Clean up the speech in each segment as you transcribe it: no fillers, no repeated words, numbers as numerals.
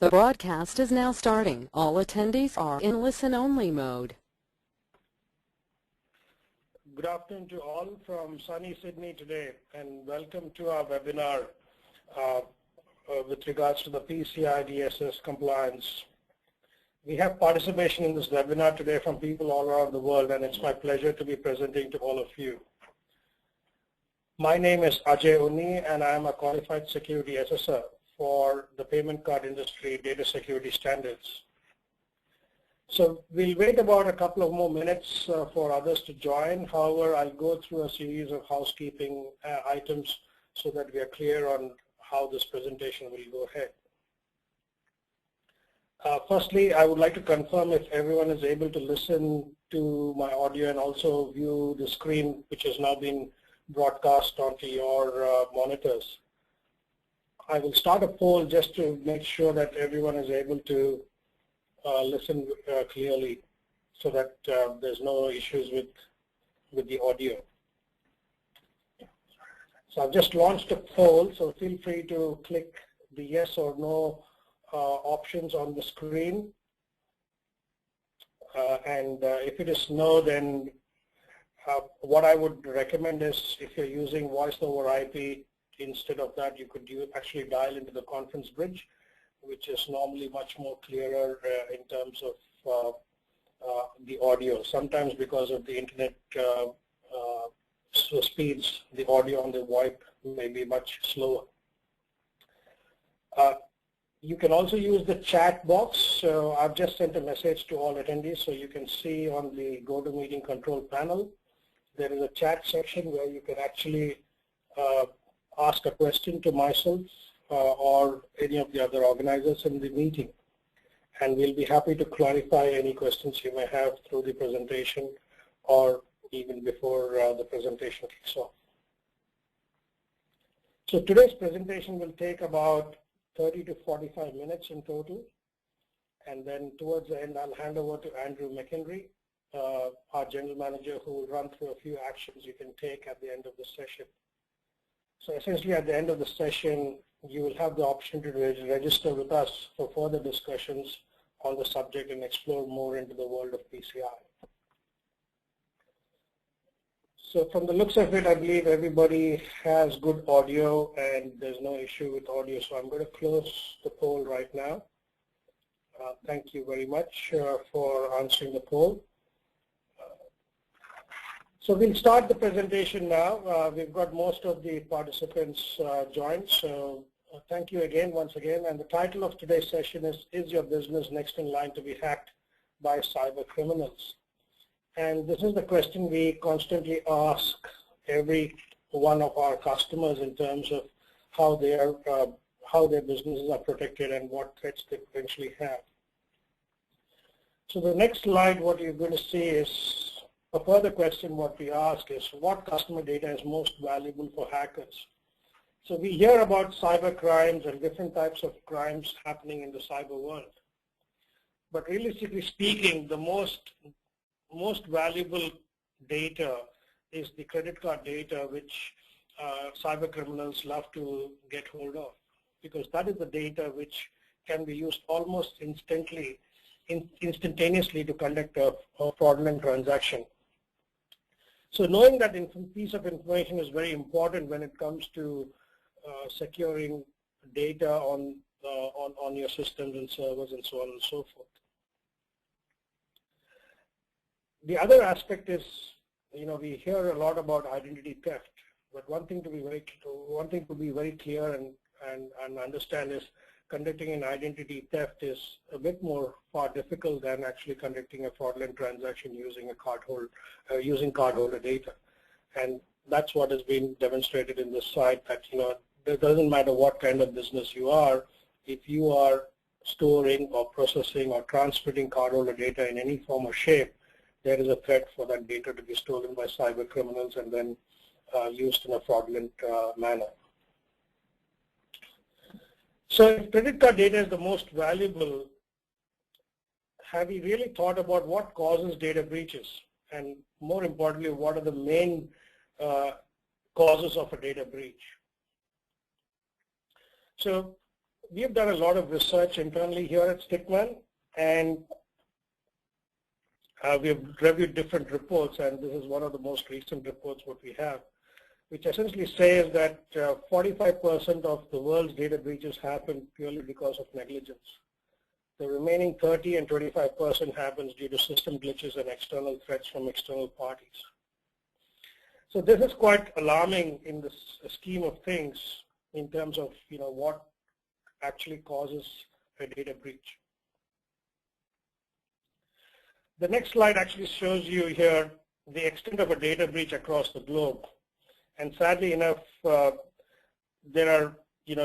The broadcast is now starting. All attendees are in listen-only mode. Good afternoon to all from sunny Sydney today, and welcome to our webinar with regards to the PCI DSS compliance. We have participation in this webinar today from people all around the world, and it's my pleasure to be presenting to all of you. My name is Ajay Uni, and I am a qualified security assessor for the payment card industry data security standards. So we'll wait about a couple of more minutes for others to join. However, I'll go through a series of housekeeping items so that we are clear on how this presentation will go ahead. Firstly, I would like to confirm if everyone is able to listen to my audio and also view the screen, which has now been broadcast onto your monitors. I will start a poll just to make sure that everyone is able to listen clearly so that there's no issues with the audio. So I've just launched a poll, so feel free to click the yes or no options on the screen. If it is no, then what I would recommend is if you're using voice over IP, instead of that, you could actually dial into the conference bridge, which is normally much more clearer in terms of the audio. Sometimes because of the internet speeds, the audio on the VoIP may be much slower. You can also use the chat box. So I've just sent a message to all attendees, so you can see on the GoToMeeting control panel, there is a chat section where you can actually ask a question to myself or any of the other organizers in the meeting, and we'll be happy to clarify any questions you may have through the presentation or even before the presentation kicks off. So today's presentation will take about 30 to 45 minutes in total, and then towards the end I'll hand over to Andrew McHenry, our general manager, who will run through a few actions you can take at the end of the session. So essentially at the end of the session, you will have the option to register with us for further discussions on the subject and explore more into the world of PCI. So from the looks of it, I believe everybody has good audio and there's no issue with audio. So I'm going to close the poll right now. Thank you very much for answering the poll. So we'll start the presentation now. We've got most of the participants joined, so thank you again, once again. And the title of today's session is your business next in line to be hacked by cyber criminals? And this is the question we constantly ask every one of our customers in terms of how their businesses are protected and what threats they potentially have. So the next slide, what you're going to see is a further question. What we ask is, what customer data is most valuable for hackers? So we hear about cyber crimes and different types of crimes happening in the cyber world. But realistically speaking, the most valuable data is the credit card data, which cyber criminals love to get hold of, because that is the data which can be used almost instantaneously to conduct a fraudulent transaction. So knowing that piece of information is very important when it comes to securing data on your systems and servers and so on and so forth. The other aspect is, we hear a lot about identity theft, but one thing to be very clear and understand is conducting an identity theft is a bit more far difficult than actually conducting a fraudulent transaction using cardholder data. And that's what has been demonstrated in this slide, that it doesn't matter what kind of business you are, if you are storing or processing or transmitting cardholder data in any form or shape, there is a threat for that data to be stolen by cyber criminals and then used in a fraudulent manner. So if credit card data is the most valuable, have we really thought about what causes data breaches? And more importantly, what are the main causes of a data breach? So we have done a lot of research internally here at Stickman, and we have reviewed different reports, and this is one of the most recent reports what we have, which essentially says that 45% of the world's data breaches happen purely because of negligence. The remaining 30 and 25% happens due to system glitches and external threats from external parties. So this is quite alarming in the scheme of things in terms of what actually causes a data breach. The next slide actually shows you here the extent of a data breach across the globe. And sadly enough, there are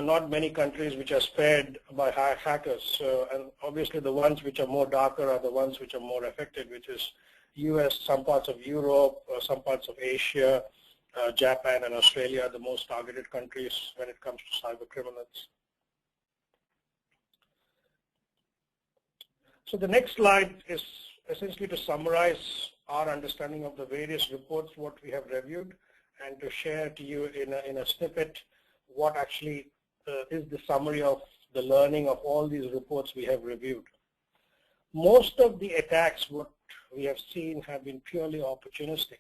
not many countries which are spared by hackers. And obviously the ones which are more darker are the ones which are more affected, which is US, some parts of Europe, some parts of Asia, Japan and Australia are the most targeted countries when it comes to cyber criminals. So the next slide is essentially to summarize our understanding of the various reports what we have reviewed and to share to you in a snippet what actually is the summary of the learning of all these reports we have reviewed. Most of the attacks what we have seen have been purely opportunistic.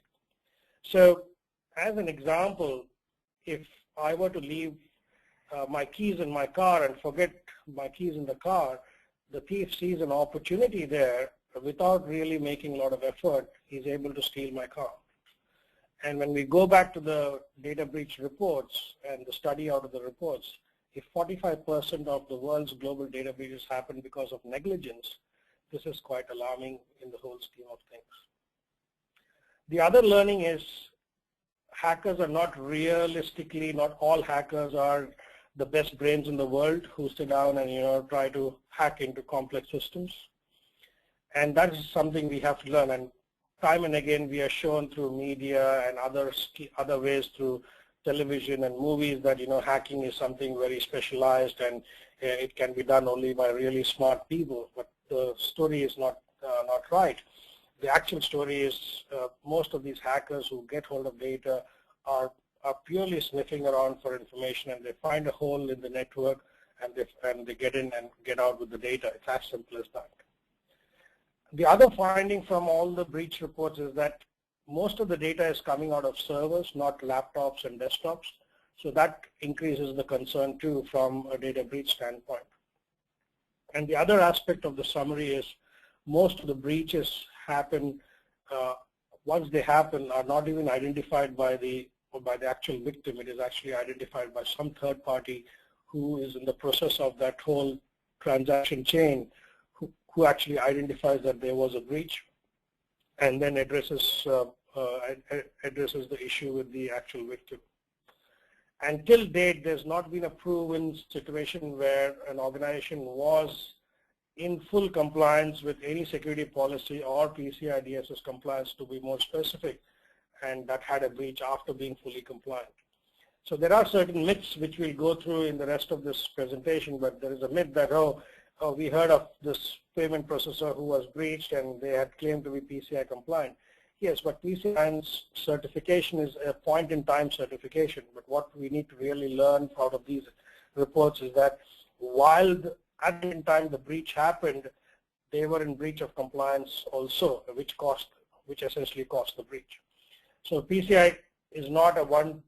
So as an example, if I were to leave my keys in my car and forget my keys in the car, the thief sees an opportunity there. Without really making a lot of effort, he's able to steal my car. And when we go back to the data breach reports and the study out of the reports, if 45% of the world's global data breaches happen because of negligence, this is quite alarming in the whole scheme of things. The other learning is hackers are not all hackers are the best brains in the world who sit down and try to hack into complex systems. And that is something we have to learn. And time and again, we are shown through media and other ways through television and movies that hacking is something very specialized and it can be done only by really smart people. But the story is not right. The actual story is most of these hackers who get hold of data are purely sniffing around for information, and they find a hole in the network and they get in and get out with the data. It's as simple as that. The other finding from all the breach reports is that most of the data is coming out of servers, not laptops and desktops. So that increases the concern too from a data breach standpoint. And the other aspect of the summary is most of the breaches happen, once they happen, are not even identified by the actual victim. It is actually identified by some third party who is in the process of that whole transaction chain, who actually identifies that there was a breach and then addresses the issue with the actual victim. Until date, there's not been a proven situation where an organization was in full compliance with any security policy or PCI DSS compliance, to be more specific, and that had a breach after being fully compliant. So there are certain myths which we'll go through in the rest of this presentation, but there is a myth that, we heard of this payment processor who was breached and they had claimed to be PCI compliant. Yes, but PCI certification is a point-in-time certification. But what we need to really learn out of these reports is that while at the time the breach happened, they were in breach of compliance also, which essentially caused the breach. So PCI is not a one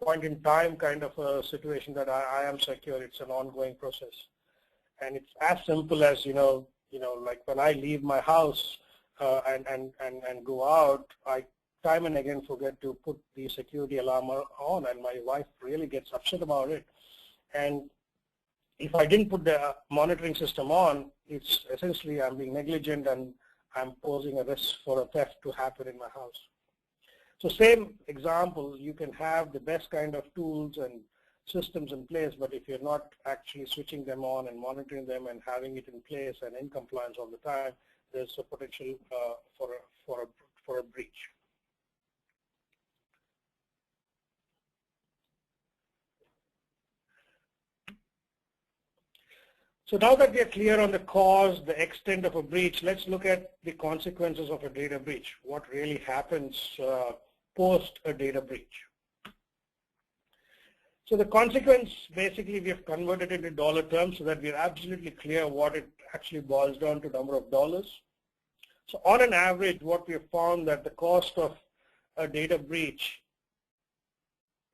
point in time kind of a situation that I am secure. It's an ongoing process. And it's as simple as, like when I leave my house and go out, I time and again forget to put the security alarm on, and my wife really gets upset about it. And if I didn't put the monitoring system on, it's essentially I'm being negligent and I'm posing a risk for a theft to happen in my house. So same example, you can have the best kind of tools and systems in place, but if you're not actually switching them on and monitoring them and having it in place and in compliance all the time, there's a potential for a breach. So now that we are clear on the cause, the extent of a breach, let's look at the consequences of a data breach. What really happens post a data breach. So the consequence, basically, we have converted it into dollar terms so that we are absolutely clear what it actually boils down to, number of dollars. So on an average, what we have found that the cost of a data breach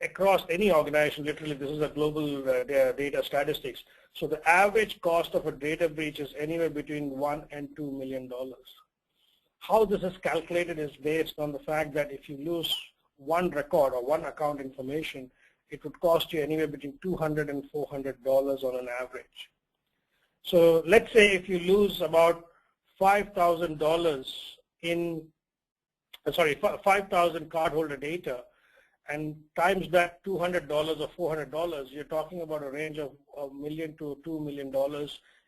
across any organization, literally this is a global data statistics. So the average cost of a data breach is anywhere between $1 and $2 million. How this is calculated is based on the fact that if you lose one record or one account information, it would cost you anywhere between $200 and $400 on an average. So let's say if you lose about $5,000 in, 5,000 cardholder data, and times that $200 or $400, you're talking about a range of $1 million to $2 million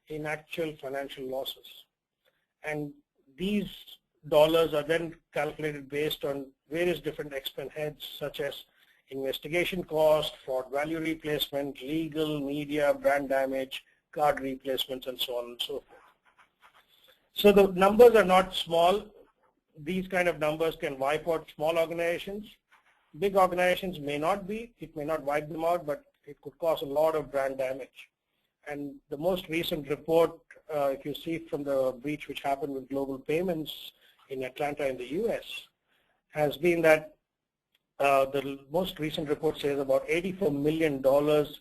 in actual financial losses. And these dollars are then calculated based on various different expense heads such as investigation cost, fraud value replacement, legal, media, brand damage, card replacements, and so on and so forth. So the numbers are not small. These kind of numbers can wipe out small organizations. Big organizations may not be. It may not wipe them out, but it could cause a lot of brand damage. And the most recent report, if you see from the breach which happened with Global Payments in Atlanta in the US, has been that the most recent report says about $84 million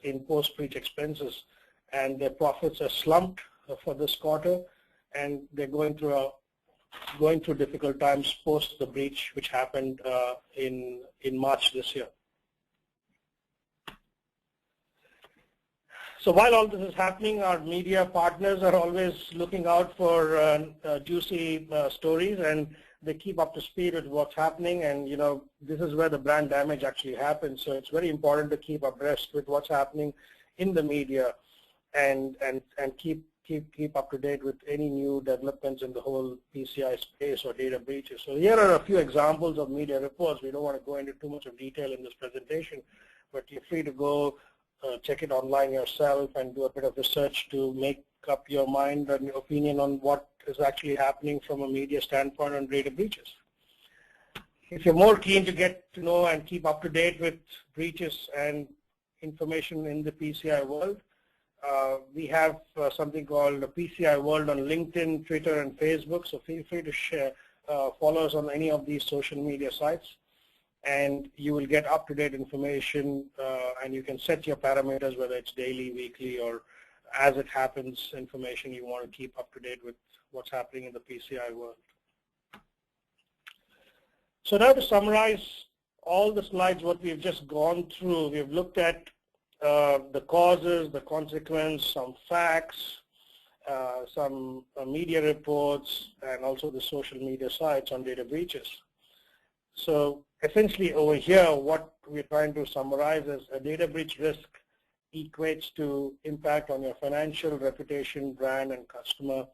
in post-breach expenses, and their profits are slumped for this quarter, and they're going through difficult times post the breach which happened in March this year. So while all this is happening, our media partners are always looking out for juicy stories, and they keep up to speed with what's happening. And this is where the brand damage actually happens. So it's very important to keep abreast with what's happening in the media, and keep up to date with any new developments in the whole PCI space or data breaches. So here are a few examples of media reports. We don't want to go into too much of detail in this presentation, but you're free to go check it online yourself and do a bit of research to make up your mind and your opinion on what is actually happening from a media standpoint on data breaches. If you're more keen to get to know and keep up to date with breaches and information in the PCI world, we have something called the PCIWorld on LinkedIn, Twitter, and Facebook. So feel free to share, follow us on any of these social media sites, and you will get up-to-date information, and you can set your parameters, whether it's daily, weekly, or as it happens information you want to keep up to date with what's happening in the PCI world. So now to summarize all the slides, what we've just gone through, we've looked at the causes, the consequence, some facts, some media reports, and also the social media sites on data breaches. So essentially over here, what we're trying to summarize is a data breach risk equates to impact on your financial, reputation, brand, and customer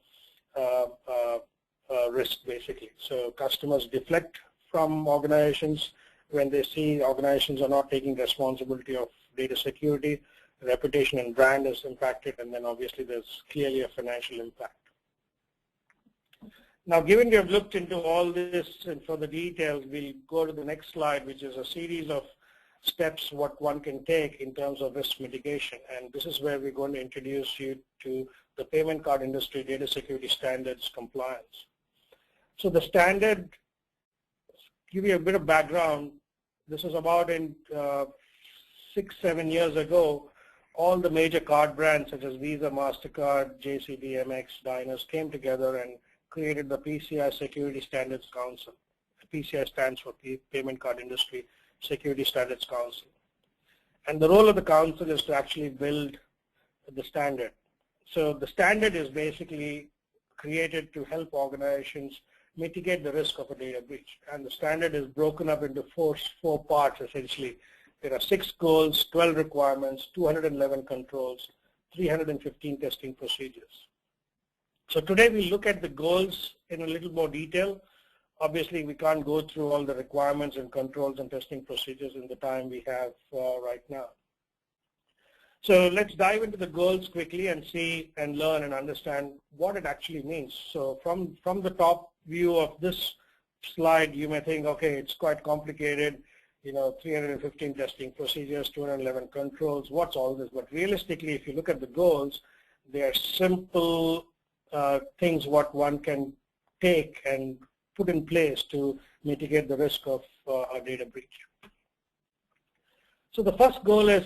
risk, basically. So customers deflect from organizations when they see organizations are not taking responsibility of data security, reputation and brand is impacted, and then obviously there's clearly a financial impact. Now, given we have looked into all this and for the details, we'll go to the next slide, which is a series of steps what one can take in terms of risk mitigation. And this is where we're going to introduce you to the payment card industry data security standards compliance. So the standard, give you a bit of background, this is about in 6-7 years ago, all the major card brands such as Visa, MasterCard, JCB, MX, Diners came together and created the PCI Security Standards Council. PCI stands for Payment Card Industry Security Standards Council. And the role of the council is to actually build the standard. So the standard is basically created to help organizations mitigate the risk of a data breach. And the standard is broken up into four parts essentially. There are 6 goals, 12 requirements, 211 controls, 315 testing procedures. So today we look at the goals in a little more detail. Obviously we can't go through all the requirements and controls and testing procedures in the time we have right now. So let's dive into the goals quickly and see and learn and understand what it actually means. So from the top view of this slide, you may think, okay, it's quite complicated. 315 testing procedures, 211 controls. What's all this? But realistically, if you look at the goals, they are simple things what one can take and put in place to mitigate the risk of a data breach. So the first goal is,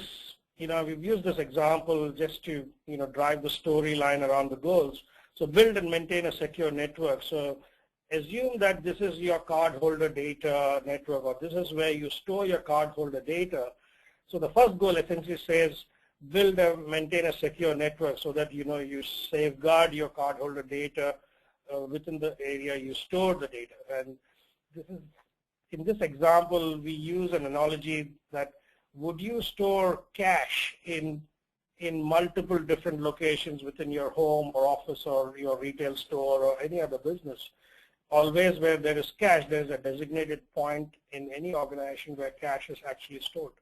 we've used this example just to, drive the storyline around the goals. So build and maintain a secure network. So assume that this is your cardholder data network, or this is where you store your cardholder data. So the first goal essentially says build and maintain a secure network so that you safeguard your cardholder data within the area you store the data. And in this example, we use an analogy that would you store cash in multiple different locations within your home or office or your retail store or any other business? Always where there is cash, there is a designated point in any organization where cash is actually stored.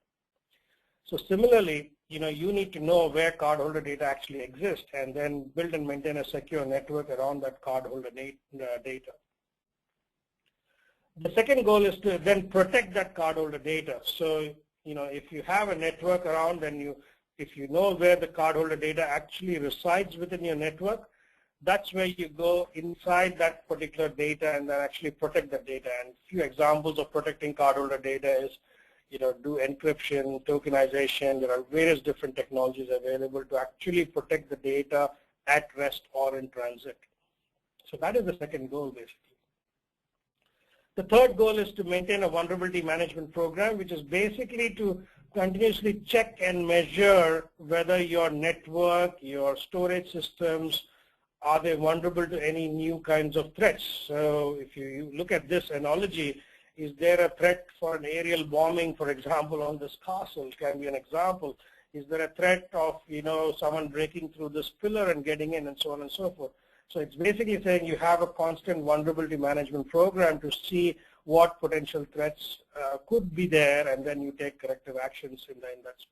So similarly, you need to know where cardholder data actually exists and then build and maintain a secure network around that cardholder data. The second goal is to then protect that cardholder data. So, if you have a network around and if you know where the cardholder data actually resides within your network, that's where you go inside that particular data and then actually protect the data. And a few examples of protecting cardholder data is, do encryption, tokenization. There are various different technologies available to actually protect the data at rest or in transit. So that is the second goal, basically. The third goal is to maintain a vulnerability management program, which is basically to continuously check and measure whether your network, your storage systems, are they vulnerable to any new kinds of threats. So if you look at this analogy, is there a threat for an aerial bombing, for example, on this castle? Can be an example. Is there a threat of someone breaking through this pillar and getting in, and so on and so forth? So it's basically saying you have a constant vulnerability management program to see what potential threats could be there, and then you take corrective actions in that space.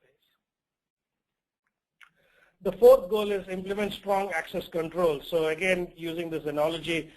The fourth goal is implement strong access control. So again, using this analogy,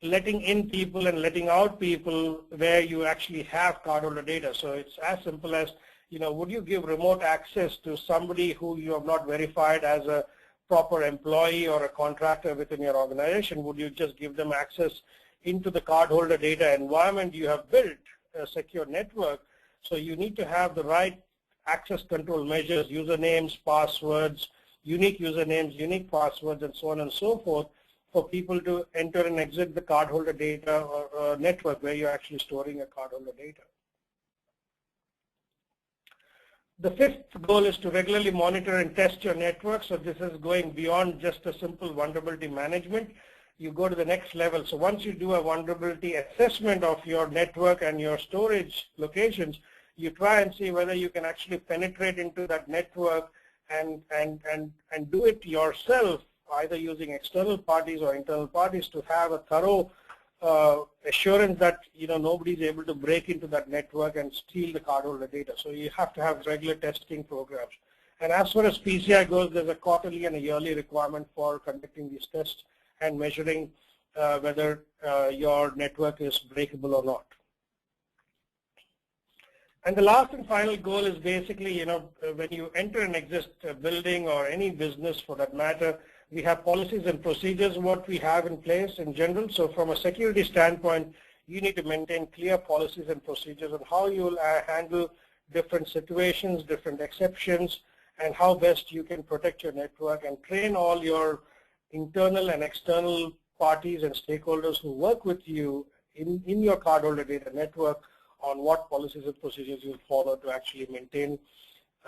letting in people and letting out people where you actually have cardholder data. So it's as simple as, would you give remote access to somebody who you have not verified as a proper employee or a contractor within your organization? Would you just give them access into the cardholder data environment you have built, a secure network? So you need to have the right access control measures, usernames, passwords, unique usernames, unique passwords, and so on and so forth for people to enter and exit the cardholder data or network where you're actually storing a cardholder data. The fifth goal is to regularly monitor and test your network. So this is going beyond just a simple vulnerability management. You go to the next level. So once you do a vulnerability assessment of your network and your storage locations, you try and see whether you can actually penetrate into that network and do it yourself, either using external parties or internal parties, to have a thorough assurance that nobody is able to break into that network and steal the cardholder data. So you have to have regular testing programs. And as far as PCI goes, there's a quarterly and a yearly requirement for conducting these tests and measuring whether your network is breakable or not. And the last and final goal is basically, when you enter and exit a building or any business for that matter, we have policies and procedures what we have in place in general. So from a security standpoint, you need to maintain clear policies and procedures on how you will handle different situations, different exceptions, and how best you can protect your network, and train all your internal and external parties and stakeholders who work with you in your cardholder data network on what policies and procedures you'll follow to actually maintain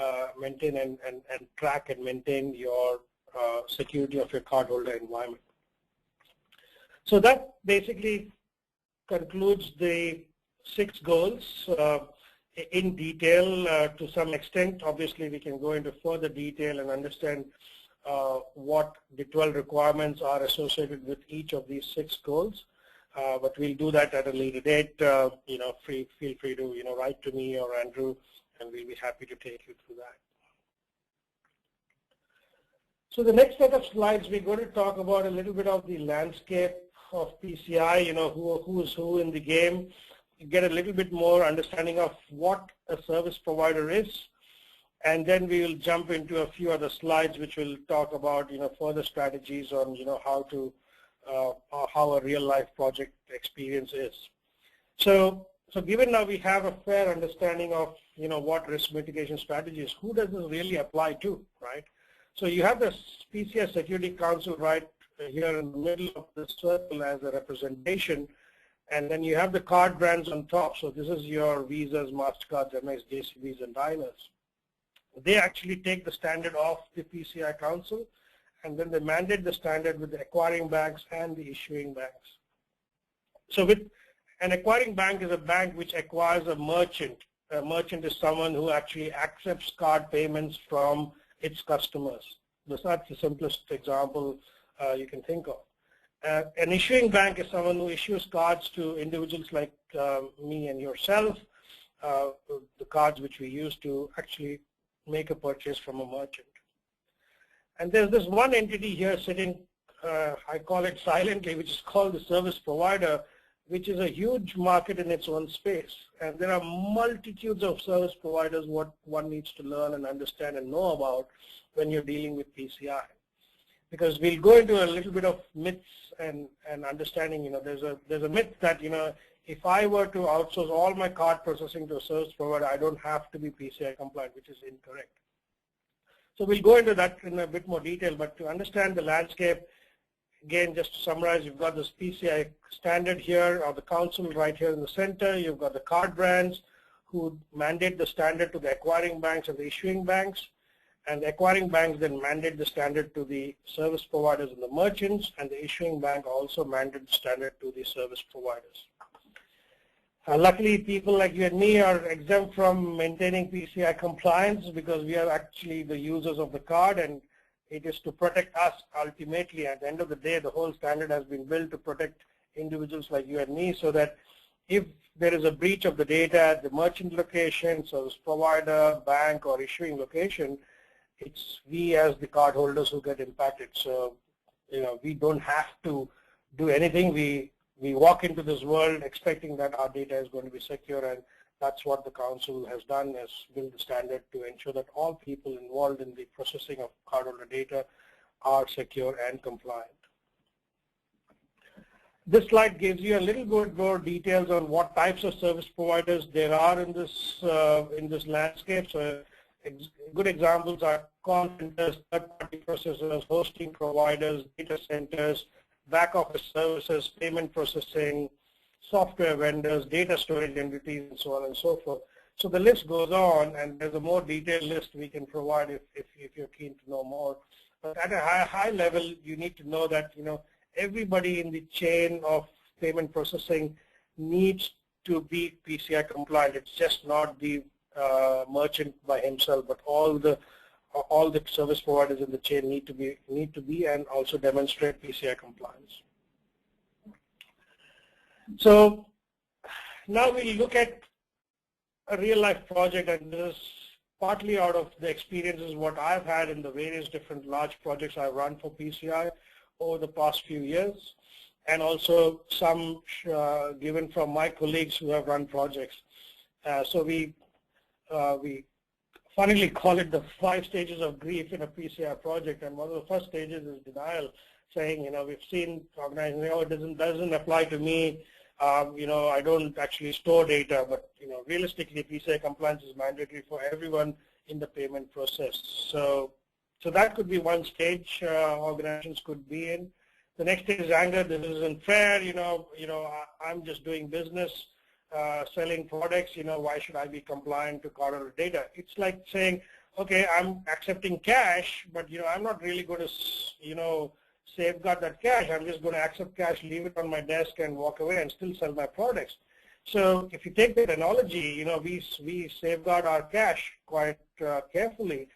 and track and maintain your security of your cardholder environment. So that basically concludes the 6 goals in detail to some extent. Obviously, we can go into further detail and understand what the 12 requirements are associated with each of these 6 goals. But we'll do that at a later date. Feel free to write to me or Andrew, and we'll be happy to take you through that. So the next set of slides, we're going to talk about a little bit of the landscape of PCI. Who is who in the game. get a little bit more understanding of what a service provider is, and then we will jump into a few other slides which will talk about further strategies on how a real life project experience is. So given now we have a fair understanding of what risk mitigation strategies, who does this really apply to, right? So you have the PCI Security Council right here in the middle of the circle as a representation, and then you have the card brands on top. So this is your Visas, MasterCards, Amex, JCBs, and Diners. They actually take the standard of the PCI Council, and then they mandate the standard with the acquiring banks and the issuing banks. So with an acquiring bank is a bank which acquires a merchant. A merchant is someone who actually accepts card payments from its customers. That's the simplest example you can think of. An issuing bank is someone who issues cards to individuals like me and yourself, the cards which we use to actually make a purchase from a merchant. And there's this one entity here sitting, I call it silently, which is called the service provider, which is a huge market in its own space. And there are multitudes of service providers what one needs to learn and understand and know about when you're dealing with PCI. Because we'll go into a little bit of myths and understanding, there's a myth that, if I were to outsource all my card processing to a service provider, I don't have to be PCI compliant, which is incorrect. So we'll go into that in a bit more detail, but to understand the landscape, again, just to summarize, you've got this PCI standard here, or the council right here in the center. You've got the card brands who mandate the standard to the acquiring banks and the issuing banks. And the acquiring banks then mandate the standard to the service providers and the merchants, and the issuing bank also mandate the standard to the service providers. Luckily, people like you and me are exempt from maintaining PCI compliance because we are actually the users of the card, and it is to protect us ultimately. At the end of the day, the whole standard has been built to protect individuals like you and me, so that if there is a breach of the data at the merchant location, service provider, bank, or issuing location, it's we as the card holders who get impacted. So, we don't have to do anything. We walk into this world expecting that our data is going to be secure, and that's what the council has done, is build the standard to ensure that all people involved in the processing of cardholder data are secure and compliant. This slide gives you a little bit more details on what types of service providers there are in this landscape. So good examples are call centers, third-party processors, hosting providers, data centers, back office services, payment processing, software vendors, data storage entities, and so on and so forth. So the list goes on, and there's a more detailed list we can provide if you're keen to know more. But at a high level, you need to know that everybody in the chain of payment processing needs to be PCI compliant. It's just not the merchant by himself, but all the service providers in the chain need to be and also demonstrate PCI compliance. So now we look at a real life project, and this is partly out of the experiences what I've had in the various different large projects I've run for PCI over the past few years, and also some given from my colleagues who have run projects. So we funnily call it the 5 stages of grief in a PCI project, and one of the first stages is denial, saying, we've seen organizations, it doesn't apply to me, I don't actually store data, but realistically, PCI compliance is mandatory for everyone in the payment process. So that could be one stage organizations could be in. The next stage is anger. This isn't fair. I'm just doing business, selling products. Why should I be compliant to cardholder data? It's like saying, okay, I'm accepting cash, but I'm not really going to safeguard that cash. I'm just going to accept cash, leave it on my desk, and walk away and still sell my products. So if you take that analogy, we safeguard our cash quite carefully.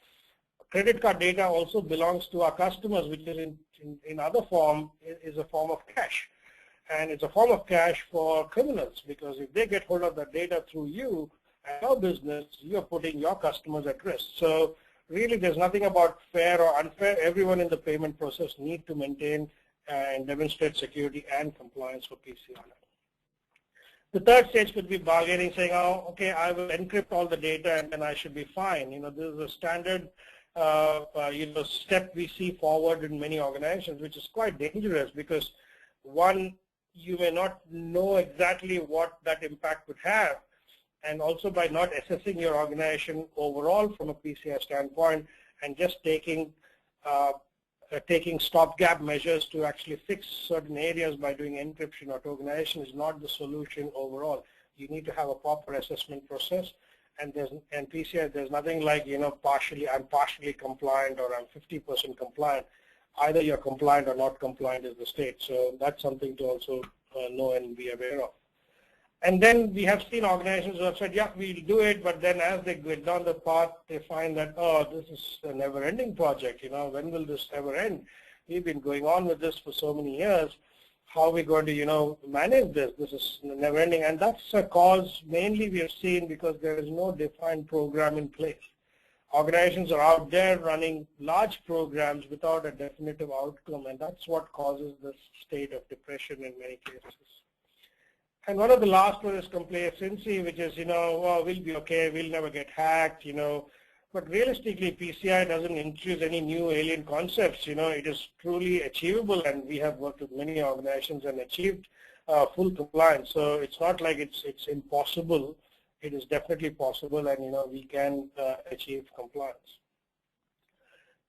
Credit card data also belongs to our customers, which is in other form is a form of cash. And it's a form of cash for criminals, because if they get hold of that data through you and your business, you're putting your customers at risk. So really, there's nothing about fair or unfair. Everyone in the payment process need to maintain and demonstrate security and compliance for PCI. The third stage could be bargaining, saying, oh, okay, I will encrypt all the data and then I should be fine. This is a standard step we see forward in many organizations, which is quite dangerous because one, you may not know exactly what that impact would have, and also by not assessing your organization overall from a PCI standpoint and just taking stopgap measures to actually fix certain areas by doing encryption or tokenization is not the solution overall. You need to have a proper assessment process, and PCI, there's nothing like, I'm partially compliant or I'm 50% compliant. Either you're compliant or not compliant is the state. So that's something to also know and be aware of. And then we have seen organizations who have said, yeah, we'll do it, but then as they go down the path, they find that, oh, this is a never-ending project. When will this ever end? We've been going on with this for so many years. How are we going to, manage this? This is never-ending, and that's a cause mainly we have seen because there is no defined program in place. Organizations are out there running large programs without a definitive outcome, and that's what causes this state of depression in many cases. And one of the last one is complacency, which is, well, we'll be okay, we'll never get hacked, But realistically, PCI doesn't introduce any new alien concepts. It is truly achievable, and we have worked with many organizations and achieved full compliance. So it's not like it's impossible. It is definitely possible, and we can achieve compliance.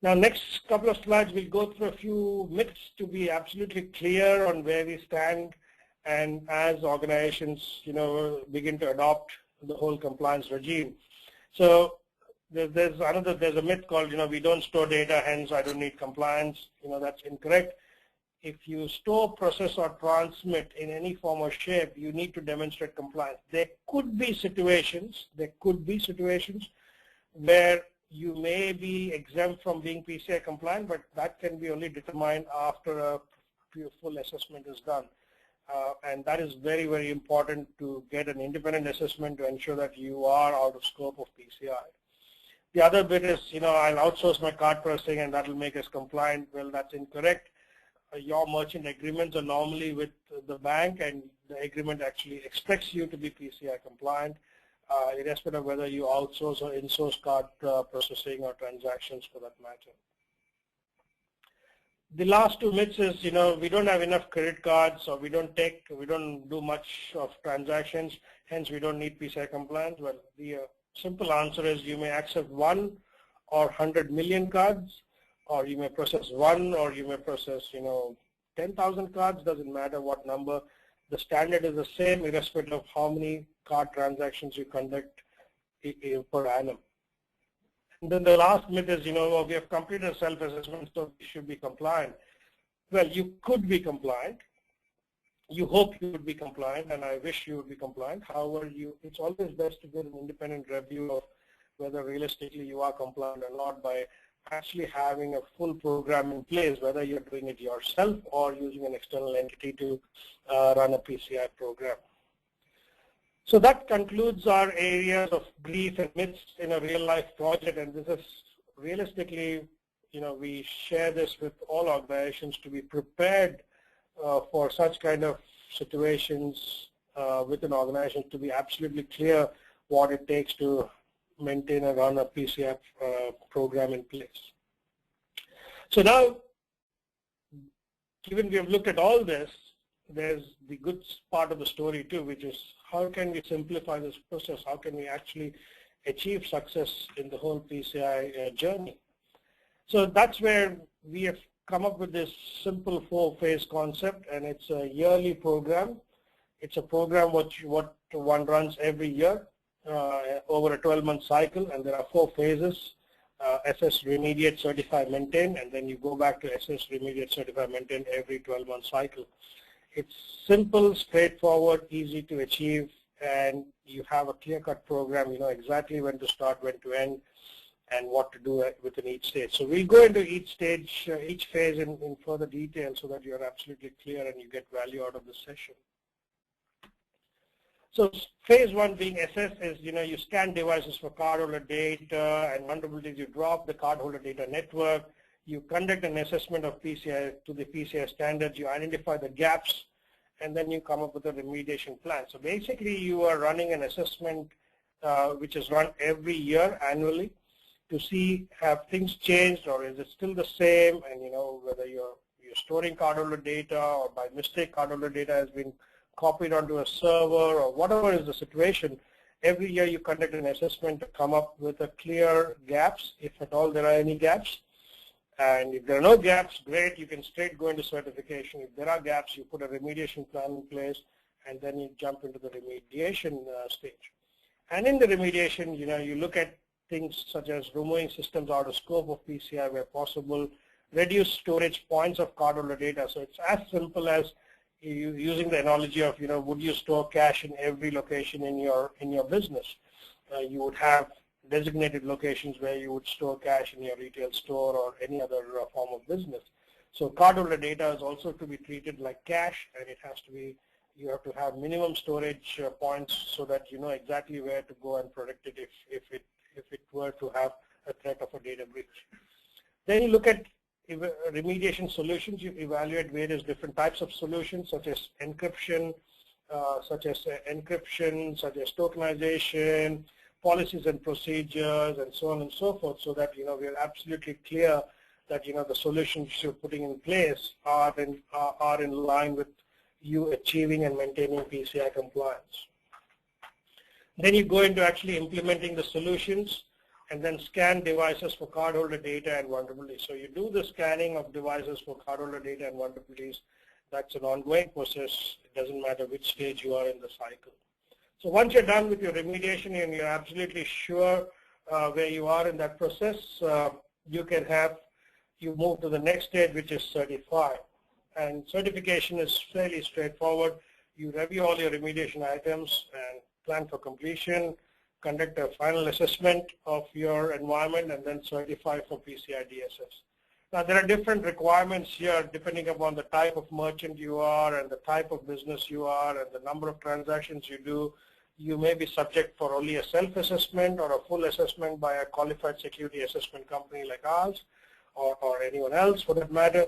Now, next couple of slides, we'll go through a few myths to be absolutely clear on where we stand. And as organizations, begin to adopt the whole compliance regime. So there's a myth called, we don't store data, hence I don't need compliance. That's incorrect. If you store, process, or transmit in any form or shape, you need to demonstrate compliance. There could be situations where you may be exempt from being PCI compliant, but that can be only determined after a full assessment is done. And that is very, very important to get an independent assessment to ensure that you are out of scope of PCI. The other bit is, I'll outsource my card processing and that will make us compliant. Well, that's incorrect. Your merchant agreements are normally with the bank, and the agreement actually expects you to be PCI compliant, irrespective of whether you outsource or in-source card processing or transactions for that matter. The last two myths is, we don't have enough credit cards, or we don't do much of transactions, hence we don't need PCI compliance. Well, the simple answer is you may accept 1 or 100 million cards, or you may process 1, or you may process, 10,000 cards, doesn't matter what number. The standard is the same irrespective of how many card transactions you conduct per annum. And then the last myth is, we have completed self-assessment, so we should be compliant. Well, you could be compliant. You hope you would be compliant, and I wish you would be compliant. However, it's always best to get an independent review of whether realistically you are compliant or not by actually having a full program in place, whether you're doing it yourself or using an external entity to run a PCI program. So that concludes our areas of belief and myths in a real-life project, and this is realistically, we share this with all organizations to be prepared for such kind of situations within organizations, to be absolutely clear what it takes to maintain and run a PCI program in place. So now, given we have looked at all this, there's the good part of the story too, which is how can we simplify this process? How can we actually achieve success in the whole PCI journey? So that's where we have come up with this simple 4-phase concept, and it's a yearly program. It's a program what one runs every year over a 12-month cycle, and there are 4 phases: assess, remediate, certify, maintain, and then you go back to assess, remediate, certify, maintain every 12-month cycle. It's simple, straightforward, easy to achieve, and you have a clear-cut program. You know exactly when to start, when to end, and what to do within each stage. So we'll go into each stage, each phase in further detail so that you're absolutely clear and you get value out of the session. So phase 1 being assess is, you scan devices for cardholder data and vulnerabilities. You drop the cardholder data network. You conduct an assessment of PCI to the PCI standards. You identify the gaps and then you come up with a remediation plan. So basically, you are running an assessment which is run every year annually to see have things changed or is it still the same, and whether you're storing cardholder data or by mistake cardholder data has been copied onto a server or whatever is the situation. Every year you conduct an assessment to come up with a clear gaps, if at all there are any gaps. And if there are no gaps, great, you can straight go into certification. If there are gaps, you put a remediation plan in place, and then you jump into the remediation stage. And in the remediation, you look at things such as removing systems out of scope of PCI where possible, reduce storage points of cardholder data. So it's as simple as using the analogy of, would you store cash in every location in your business? You would have designated locations where you would store cash in your retail store or any other form of business. So cardholder data is also to be treated like cash, and it has to be, you have to have minimum storage points so that you know exactly where to go and protect it if it were to have a threat of a data breach. Then you look at remediation solutions. You evaluate various different types of solutions such as encryption, such as tokenization, policies and procedures, and so on and so forth, so that we are absolutely clear that the solutions you're putting in place are in line with you achieving and maintaining PCI compliance. Then you go into actually implementing the solutions, and then scan devices for cardholder data and vulnerabilities. So you do the scanning of devices for cardholder data and vulnerabilities. That's an ongoing process. It doesn't matter which stage you are in the cycle. So once you're done with your remediation and you're absolutely sure where you are in that process, you move to the next stage, which is certify. And certification is fairly straightforward. You review all your remediation items and plan for completion, conduct a final assessment of your environment, and then certify for PCI DSS. Now, there are different requirements here depending upon the type of merchant you are and the type of business you are and the number of transactions you do. You may be subject for only a self-assessment or a full assessment by a qualified security assessment company like ours or anyone else for that matter.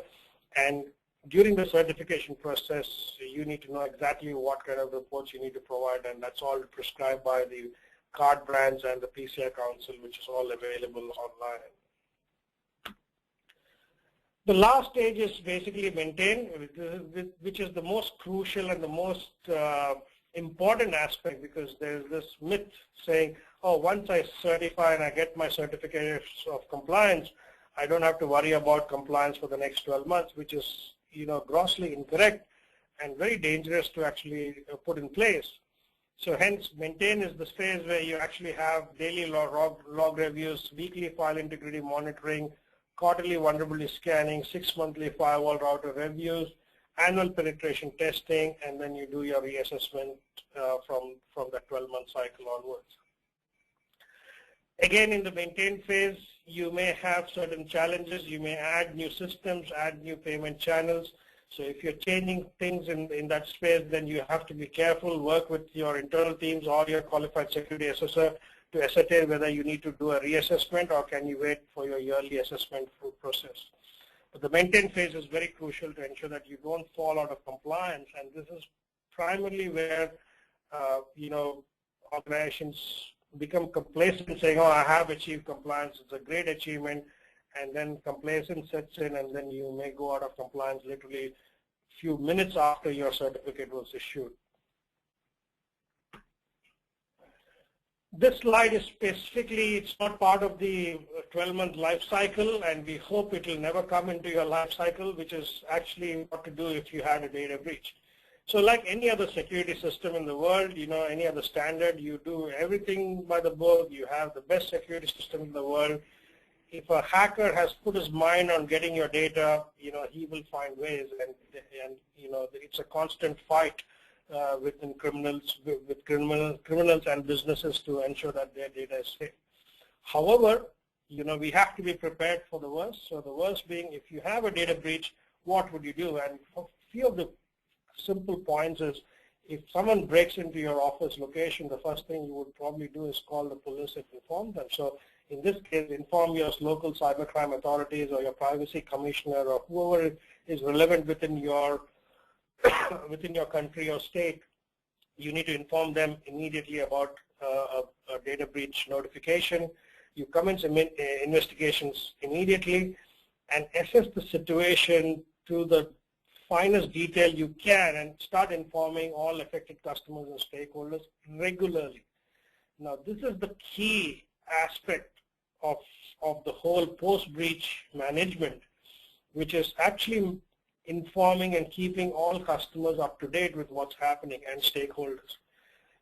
And during the certification process, you need to know exactly what kind of reports you need to provide, and that's all prescribed by the card brands and the PCI Council, which is all available online. The last stage is basically maintain, which is the most crucial and the most important aspect, because there's this myth saying, oh, once I certify and I get my certificates of compliance, I don't have to worry about compliance for the next 12 months, which is grossly incorrect and very dangerous to actually put in place. So hence, maintain is the phase where you actually have daily log reviews, weekly file integrity monitoring, quarterly vulnerability scanning, 6-monthly firewall router reviews, annual penetration testing, and then you do your reassessment from that 12-month cycle onwards. Again, in the maintain phase, you may have certain challenges. You may add new systems, add new payment channels. So if you're changing things in that space, then you have to be careful, work with your internal teams or your qualified security assessor to ascertain whether you need to do a reassessment or can you wait for your yearly assessment process. But the maintain phase is very crucial to ensure that you don't fall out of compliance, and this is primarily where organizations become complacent, saying, oh, I have achieved compliance, it's a great achievement, and then complacence sets in, and then you may go out of compliance literally a few minutes after your certificate was issued. This slide is specifically, it's not part of the 12-month life cycle, and we hope it will never come into your life cycle, which is actually what to do if you had a data breach. So like any other security system in the world, any other standard, you do everything by the book, you have the best security system in the world. If a hacker has put his mind on getting your data, he will find ways, and it's a constant fight within criminals and businesses to ensure that their data is safe. However, we have to be prepared for the worst. So the worst being, if you have a data breach, what would you do? And a few of the simple points is, if someone breaks into your office location, the first thing you would probably do is call the police and inform them. So in this case, inform your local cybercrime authorities or your privacy commissioner or whoever is relevant within your within your country or state, you need to inform them immediately about a data breach notification. You commence investigations immediately and assess the situation to the finest detail you can and start informing all affected customers and stakeholders regularly. Now, this is the key aspect of the whole post-breach management, which is actually informing and keeping all customers up to date with what's happening and stakeholders.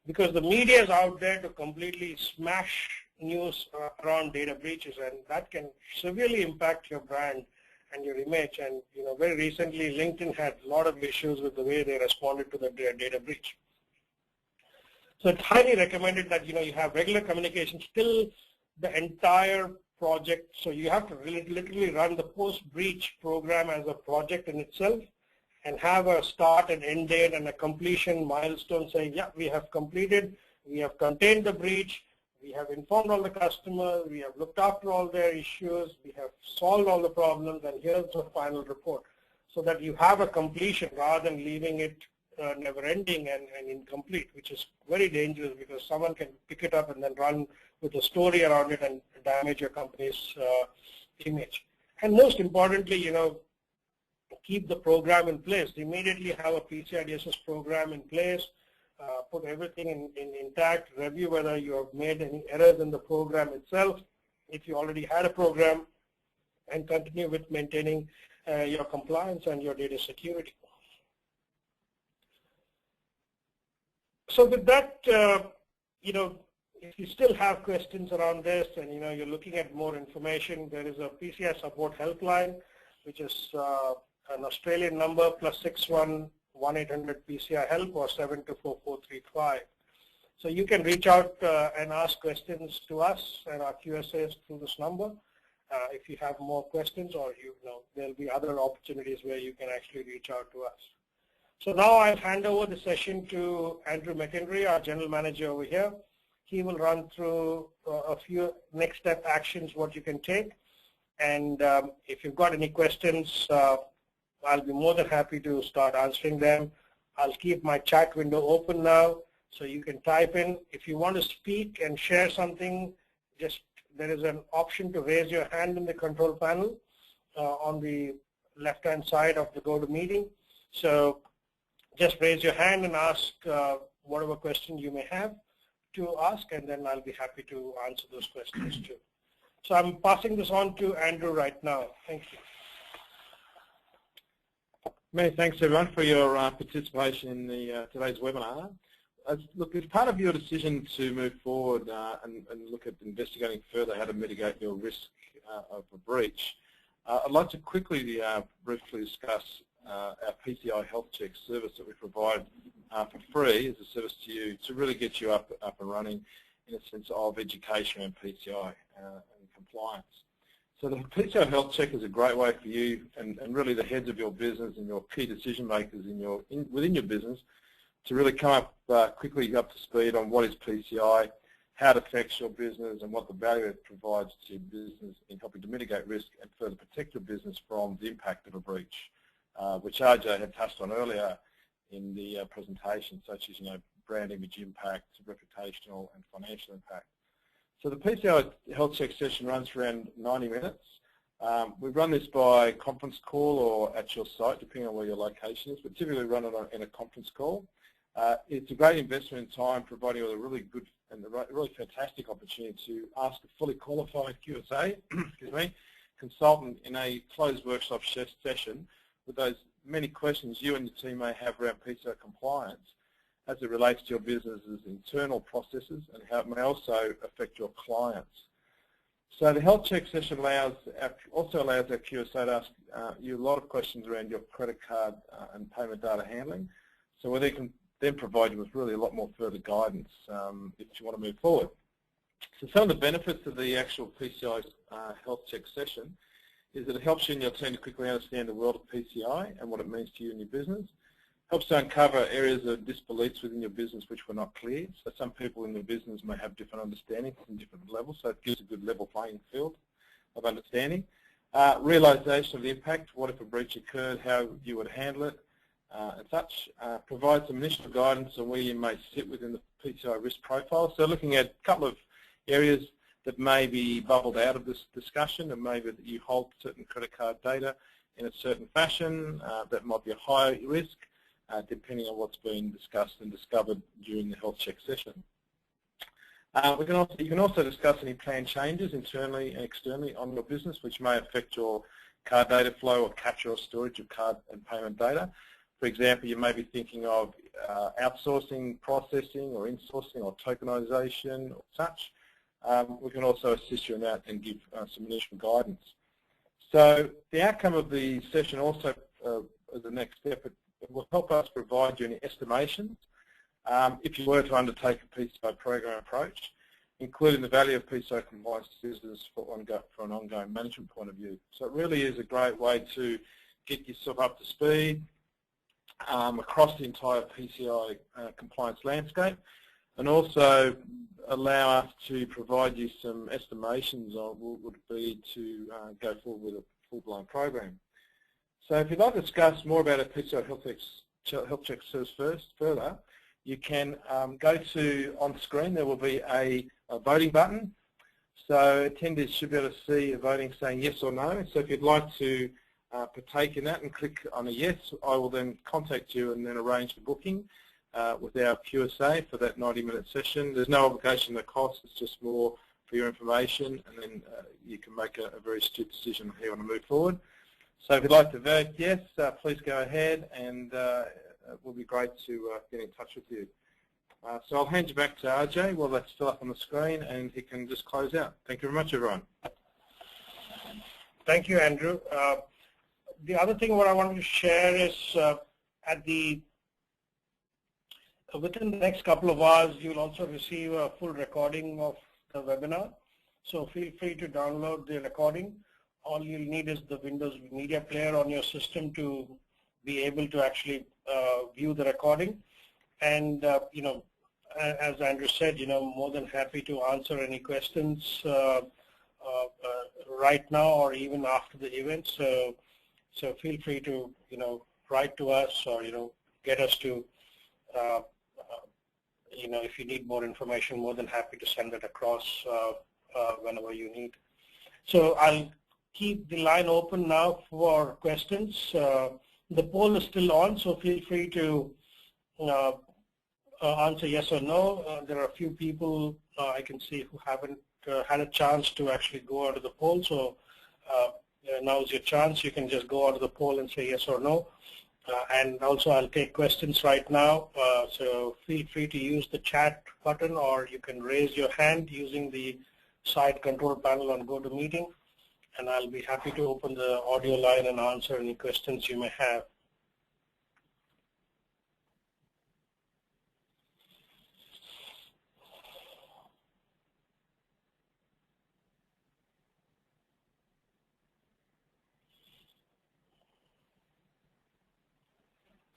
Because the media is out there to completely smash news around data breaches, and that can severely impact your brand and your image. And very recently, LinkedIn had a lot of issues with the way they responded to the data breach. So it's highly recommended that you have regular communication till the entire project. So you have to literally run the post-breach program as a project in itself, and have a start and end date and a completion milestone saying, yeah, we have completed, we have contained the breach, we have informed all the customers, we have looked after all their issues, we have solved all the problems, and here's the final report. So that you have a completion rather than leaving it never ending and incomplete, which is very dangerous because someone can pick it up and then run with a story around it and damage your company's image. And most importantly, keep the program in place. Immediately have a PCIDSS program in place, put everything intact, review whether you have made any errors in the program itself, if you already had a program, and continue with maintaining your compliance and your data security. So with that, if you still have questions around this and you're looking at more information, there is a PCI support helpline, which is an Australian number +61 1-800-PCI-HELP or 724-435. So you can reach out and ask questions to us and our QSAs through this number if you have more questions, or there'll be other opportunities where you can actually reach out to us. So now I'll hand over the session to Andrew McHenry, our general manager over here. He will run through a few next step actions, what you can take. And if you've got any questions, I'll be more than happy to start answering them. I'll keep my chat window open now, so you can type in. If you want to speak and share something, there is an option to raise your hand in the control panel on the left-hand side of the GoToMeeting. So just raise your hand and ask whatever question you may have to ask, and then I'll be happy to answer those questions too. So I'm passing this on to Andrew right now. Thank you. Many thanks, everyone, for your participation in today's webinar. Look, as part of your decision to move forward and look at investigating further how to mitigate your risk of a breach, I'd like to quickly briefly discuss our PCI Health Check service that we provide for free as a service to you to really get you up and running in a sense of education and PCI and compliance. So the PCI Health Check is a great way for you and really the heads of your business and your key decision makers within your business to really come up quickly up to speed on what is PCI, how it affects your business, and what the value it provides to your business in helping to mitigate risk and further protect your business from the impact of a breach, which RJ had touched on earlier in the presentation, such as brand image impact, reputational and financial impact. So the PCI Health Check session runs for around 90 minutes. We run this by conference call or at your site, depending on where your location is, but typically run it in a conference call. It's a great investment in time, providing you with a really good and a really fantastic opportunity to ask a fully qualified QSA, consultant in a closed workshop session with those many questions you and your team may have around PCI compliance as it relates to your business's internal processes and how it may also affect your clients. So the health check session also allows our QSA to ask you a lot of questions around your credit card and payment data handling. So where they can then provide you with really a lot more further guidance if you want to move forward. So some of the benefits of the actual PCI health check session is that it helps you and your team to quickly understand the world of PCI and what it means to you and your business. Helps to uncover areas of disbeliefs within your business which were not clear. So some people in the business may have different understandings and different levels, so it gives a good level playing field of understanding. Realization of the impact, what if a breach occurred, how you would handle it, and such, provide some initial guidance on where you may sit within the PCI risk profile. So looking at a couple of areas that may be bubbled out of this discussion, and maybe that you hold certain credit card data in a certain fashion that might be a higher risk, depending on what's been discussed and discovered during the health check session. You can also discuss any planned changes internally and externally on your business which may affect your card data flow or capture or storage of card and payment data. For example, you may be thinking of outsourcing processing or insourcing or tokenization or such. We can also assist you in that and give some initial guidance. So the outcome of the session also, as the next step, it will help us provide you any estimations if you were to undertake a PCI program approach, including the value of PCI compliance to business for an ongoing management point of view. So it really is a great way to get yourself up to speed across the entire PCI compliance landscape, and also allow us to provide you some estimations on what would be to go forward with a full-blown program. So if you'd like to discuss more about a PCI health check service further, you can go to, on screen there will be a voting button. So attendees should be able to see a voting saying yes or no. So if you'd like to partake in that and click on a yes, I will then contact you and then arrange the booking with our QSA for that 90-minute session. There's no obligation to cost, it's just more for your information, and then you can make a very astute decision on how you want to move forward. So if you'd like to vote yes, please go ahead, and it will be great to get in touch with you. So I'll hand you back to RJ while that's still up on the screen, and he can just close out. Thank you very much, everyone. Thank you, Andrew. The other thing what I wanted to share is within the next couple of hours, you'll also receive a full recording of the webinar. So feel free to download the recording. All you'll need is the Windows Media Player on your system to be able to actually view the recording. And you know, as Andrew said, you know, more than happy to answer any questions right now or even after the event. So feel free to, you know, write to us, or, you know, get us to, you know, if you need more information, more than happy to send it across whenever you need. So I'll keep the line open now for questions. The poll is still on, so feel free to answer yes or no. There are a few people I can see who haven't had a chance to actually go out of the poll, so now's your chance. You can just go out of the poll and say yes or no. And also I'll take questions right now, so feel free to use the chat button, or you can raise your hand using the side control panel on GoToMeeting, and I'll be happy to open the audio line and answer any questions you may have.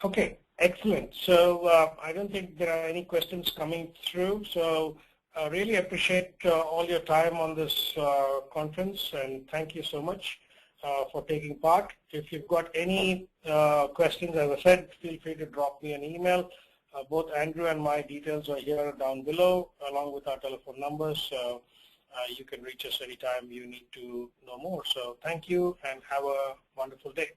Okay, excellent. So I don't think there are any questions coming through. So I really appreciate all your time on this conference, and thank you so much for taking part. If you've got any questions, as I said, feel free to drop me an email. Both Andrew and my details are here down below, along with our telephone numbers. So you can reach us anytime you need to know more. So thank you, and have a wonderful day.